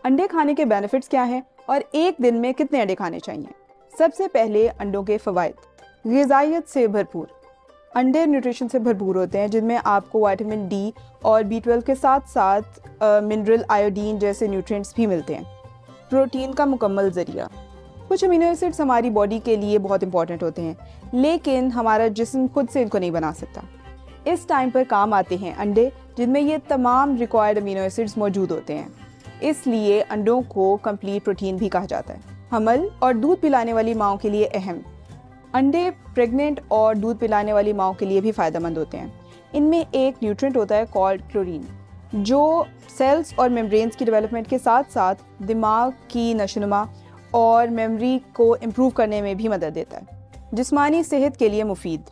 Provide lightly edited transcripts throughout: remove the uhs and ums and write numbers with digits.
अंडे खाने के बेनिफिट्स क्या हैं और एक दिन में कितने अंडे खाने चाहिए? सबसे पहले अंडों के फ़वाइद। ग़िज़ाइयत से भरपूर। अंडे न्यूट्रिशन से भरपूर होते हैं जिनमें आपको विटामिन डी और B12 के साथ साथ मिनरल, आयोडीन जैसे न्यूट्रिएंट्स भी मिलते हैं। प्रोटीन का मुकम्मल ज़रिया। कुछ अमीनो एसिड्स हमारी बॉडी के लिए बहुत इंपॉर्टेंट होते हैं, लेकिन हमारा जिस्म खुद से इनको नहीं बना सकता। इस टाइम पर काम आते हैं अंडे, जिनमें ये तमाम रिक्वायर्ड अमीनो एसिड्स मौजूद होते हैं। इसलिए अंडों को कंप्लीट प्रोटीन भी कहा जाता है। हमल और दूध पिलाने वाली माओं के लिए अहम। अंडे प्रेग्नेंट और दूध पिलाने वाली माओं के लिए भी फ़ायदेमंद होते हैं। इनमें एक न्यूट्रिएंट होता है कॉल्ड क्लोरीन, जो सेल्स और मेम्ब्रेन्स की डेवलपमेंट के साथ साथ दिमाग की नशोनुमा और मेमोरी को इम्प्रूव करने में भी मदद देता है। जिस्मानी सेहत के लिए मुफीद।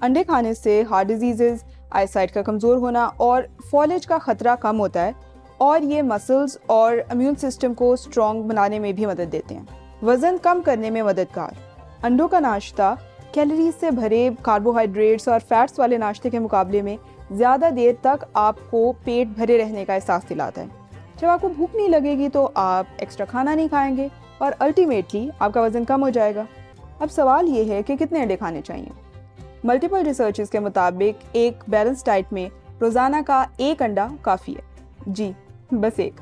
अंडे खाने से हार्ट डिजीज़, आईसाइट का कमज़ोर होना और फॉलेज का ख़तरा कम होता है और ये मसल्स और इम्यून सिस्टम को स्ट्रॉन्ग बनाने में भी मदद देते हैं। वज़न कम करने में मददगार। अंडों का नाश्ता कैलोरीज से भरे कार्बोहाइड्रेट्स और फैट्स वाले नाश्ते के मुकाबले में ज़्यादा देर तक आपको पेट भरे रहने का एहसास दिलाता है। जब आपको भूख नहीं लगेगी तो आप एक्स्ट्रा खाना नहीं खाएंगे और अल्टीमेटली आपका वज़न कम हो जाएगा। अब सवाल ये है कि कितने अंडे खाने चाहिए? मल्टीपल रिसर्चेस के मुताबिक एक बैलेंस डाइट में रोज़ाना का एक अंडा काफ़ी है। जी, बस एक।